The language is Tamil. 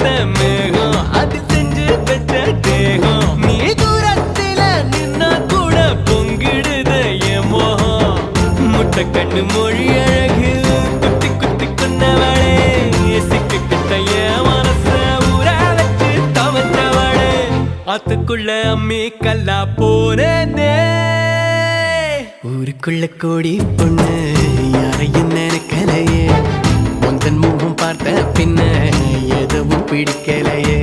பார்த்த மேகம் அது செஞ்சு பெற்ற தேகம் நீ தூரத்தில நின்னா கூட பொங்கிடுது என் மோகம் முட்டை கண்ணு மொழி அழகு குத்தி குத்தி கொண்டவளே சிக்கு கிட்ட என் மனச ஊற வச்சு தவற்றவளே ஆத்துக்குள்ள அம்மி கல்லா போனே ஊருக்குள்ள கோடி பொண்ணு யாரையும் நினைக்கலையே உந்தன் முகம் பார்த்த பின்ன எதுவும் பிடிக்கலையே